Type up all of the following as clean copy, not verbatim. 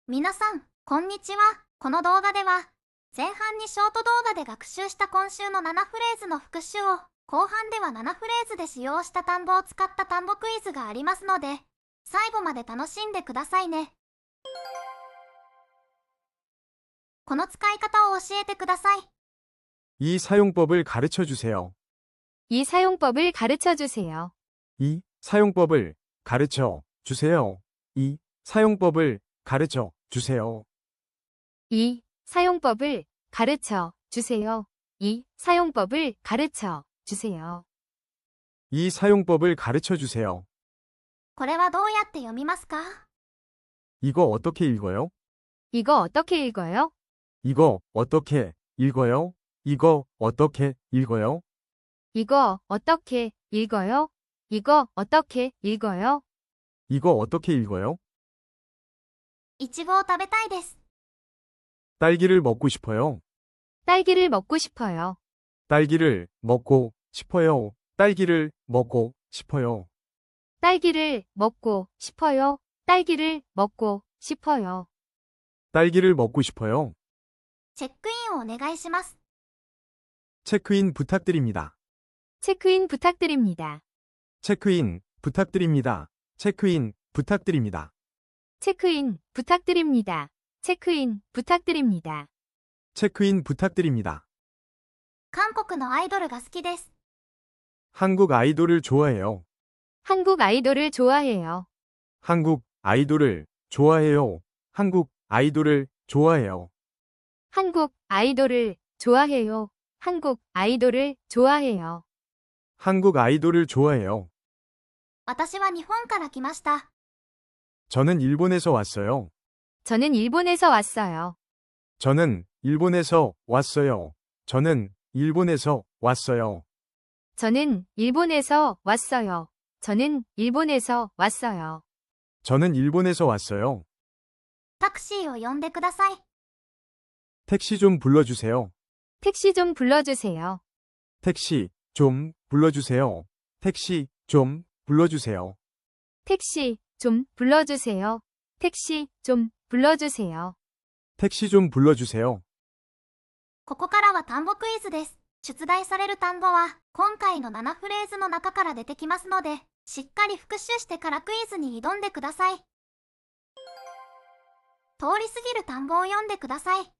皆さん、こんにちは。この動画では、前半にショート動画で学習した今週の7フレーズの復習を、後半では7フレーズで使用した単語を使った単語クイズがありますので、最後まで楽しんでくださいね。この使い方を教えてください。이 사용법을 가르쳐 주세요. 이 사용법을 가르쳐 주세요. 이 사용법을 가르쳐 주세요. 이 사용법을 가르쳐 주세요. 이 사용법을 가르쳐 주세요. 이 사용법을 가르쳐 주세요. 이 사용법을 가르쳐 주세요. これはどうやって読みますか？ 이거 어떻게 읽어요? 이거 어떻게 읽어요? 이거 어떻게 읽어요? 이거 어떻게 읽어요? 이거 어떻게 읽어요? 이거 어떻게 읽어요? 이거 어떻게 읽어요? いちごを食べたいです。 딸기를 먹고 싶어요. 딸기를 먹고 싶어요. 딸기를 먹고 싶어요. 딸기를 먹고 싶어요. 딸기를 먹고 싶어요. 딸기를 먹고 싶어요. 딸기를 먹고 싶어요. チェックインをお願いします。 체크인 부탁드립니다. 체크인 부탁드립니다. 체크인 부탁드립니다. 체크인 부탁드립니다. 체크인 부탁드립니다. 체크인 부탁드립니다. 체크인 부탁드립니다. 韓国のアイドルが好きです。 한국 아이돌을 좋아해요. 한국 아이돌을 좋아해요. 한국 아이돌을 좋아해요. 한국 아이돌을 좋아해요. 한국 아이돌을 좋아해요. 한국 아이돌을 좋아해요. 한국 아이돌을 좋아해요. 私は日本から来ました。 저는 일본에서 왔어요. 저는 일본에서 왔어요. 저는 일본에서 왔어요. 저는 일본에서 왔어요. 저는 일본에서 왔어요. 저는 일본에서 왔어요. 저는 일본에서 왔어요. タクシーを呼んでください。 택시 좀 불러주세요. 택시 좀 불러주세요. 택시 좀 불러주세요. 택시 좀 불러주세요. 택시 좀 불러주세요. 택시 좀 불러주세요. 택시 좀 불러주세요. ここからは単語クイズです。出題される単語は、今回の7フレーズの中から出てきますので、しっかり復習してからクイズに挑んでください。通り過ぎる単語を読んでください。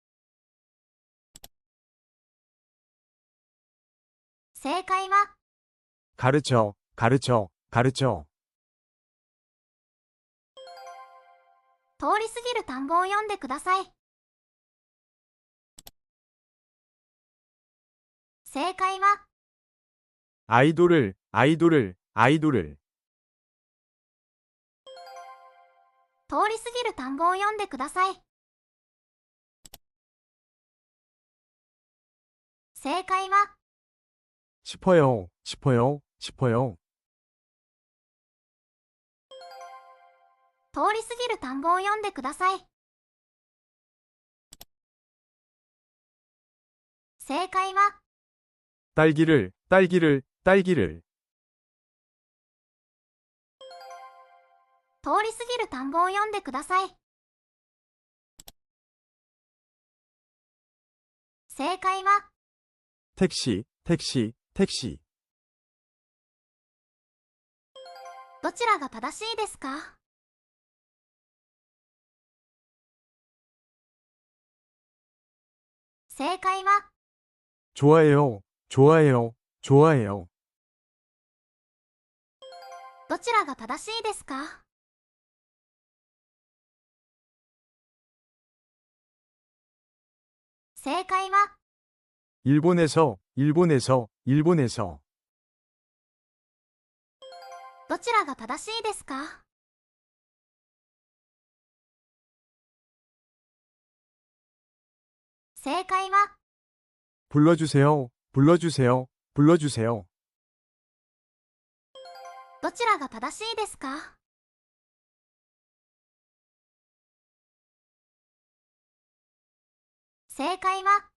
正解は、 가르쳐, 가르쳐, 가르쳐. 通り過ぎる単語を読んでください。正解は、 아이돌을, 아이돌을, 아이돌을. 通り過ぎる単語を読んでください。正解は、 싶어요, 싶어요, 싶어요. 通り過ぎる単語を読んでください。正解は、 딸기를, 딸기를, 딸기를. 通り過ぎる単語を読んでください。正解は、 택시, 택시, 택시. どちらが正しいですか？正解は、 좋아해요, 좋아해요, 좋아해요. どちらが正しいですか？正解は、 일본에서, 일본에서, 일본에서. どちらが正しいですか？正解は、 불러주세요, 불러주세요, 불러주세요. どちらが正しいですか？正解は、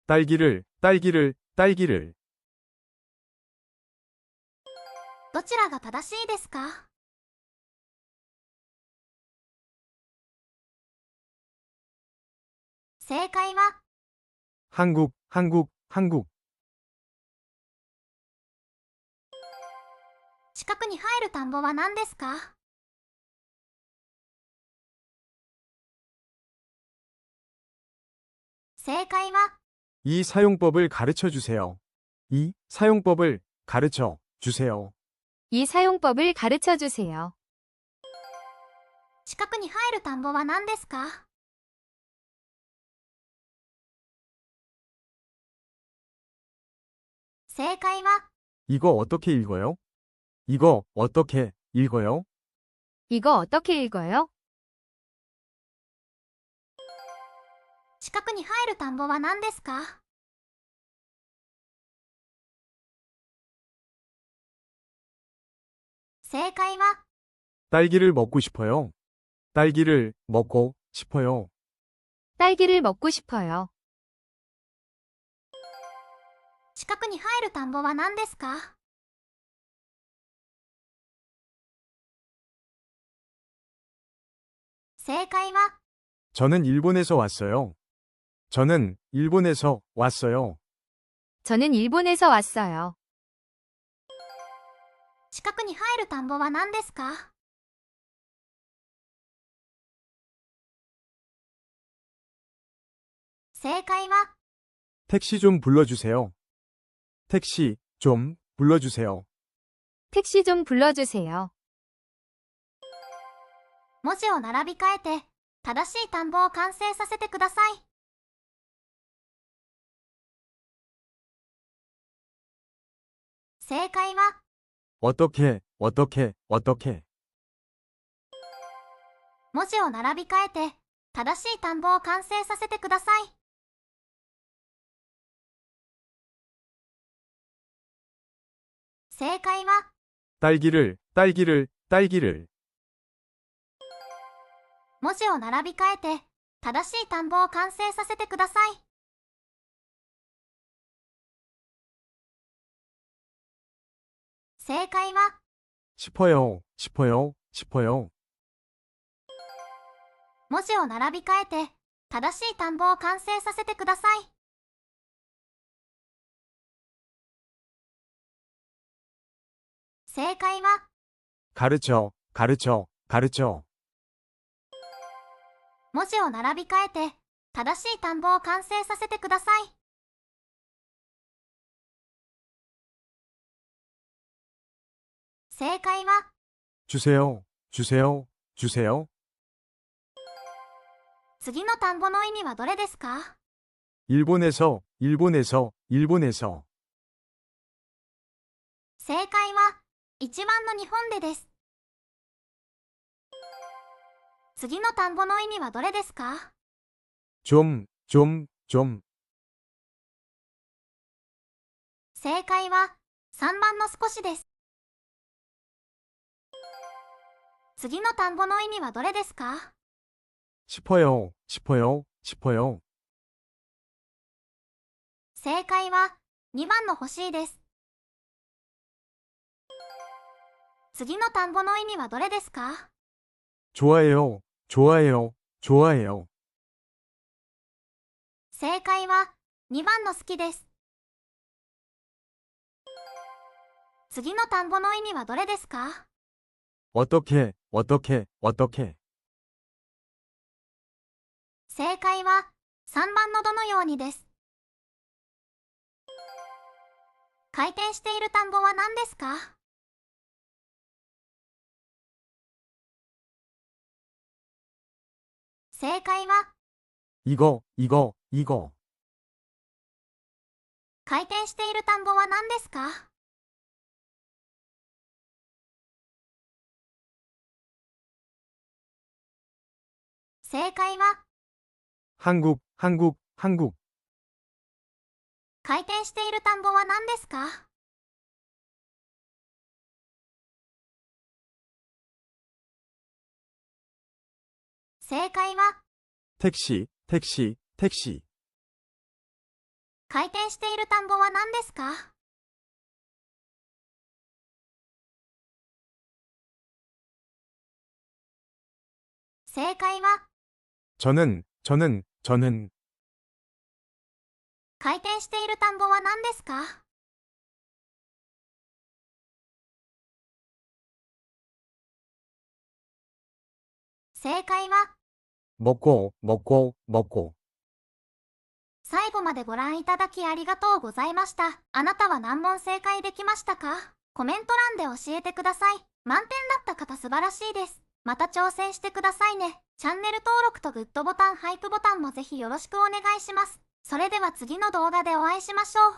딸기를, 딸기를, 딸기를. どちらが正しいですか？正解は、한국, 한국, 한국. 近くに入る田んぼは何ですか？正解は、이 사용법을 가르쳐 주세요. 이 사용법을 가르쳐 주세요. 이 사용법을 가르쳐 주세요. 近くに入る田んぼは何ですか？正解は、 이거 어떻게 읽어요? 이거 어떻게 읽어요? 이거 어떻게 읽어요? 近くに入る田んぼは何ですか？正解は、 딸기를 먹고 싶어요. 딸기를 먹고 싶어요. 딸기를 먹고 싶어요. 近くに入る田んぼは何ですか？正解は、 저는 일본에서 왔어요. 저는 일본에서 왔어요. 저는 일본에서 왔어요. 近くに入る田んぼは何ですか？正解は、 택시 좀 불러주세요. 택시 좀 불러주세요. 택시 좀 불러주세요. 文字を並び替えて、正しい単語を完成させてください。正解は、 어떻게, 어떻게, 어떻게. 文字を並び替えて、正しい単語を完成させてください。正解は、 딸기를, 딸기를, 딸기를. 文字を並び替えて、正しい単語を完成させてください。正解は、 싶어요, 싶어요, 싶어요. 文字を並び替えて、正しい単語を完成させてください。正解は、 가르쳐, 가르쳐, 가르쳐. 文字を並び替えて、正しい単語を完成させてください。正解は、 주세요, 주세요, 주세요. 次の単語の意味はどれですか？ 일본에서, 일본에서, 일본에서. 正解は、一番の日本でです。次の単語の意味はどれですか？ 좀, 좀, 좀. 正解は、3番の少しです。次の単語の意味はどれですか？ 싶어요, 싶어요, 싶어요. 正解は、2番の欲しいです。次の単語の意味はどれですか？ 좋아해요, 좋아해요, 좋아해요. 正解は、2番の好きです。次の単語の意味はどれですか？ 어떻게, 어떻게, 어떻게. 正解は、3番のどのようにです。回転している単語は何ですか？正解は、 이거, 이거, 이거. 回転している単語は何ですか？正解は、 한국, 한국, 한국. 回転している単語は何ですか？正解は、 택시, 택시, 택시. 回転している単語は何ですか？正解は、 저는, 回転している単語は何ですか？正解は、먹고, 먹고, 먹고. 最後までご覧いただきありがとうございました。あなたは何問正解できましたか？コメント欄で教えてください。満点だった方素晴らしいです。また挑戦してくださいね。チャンネル登録とグッドボタン、ハイプボタンもぜひよろしくお願いします。それでは次の動画でお会いしましょう。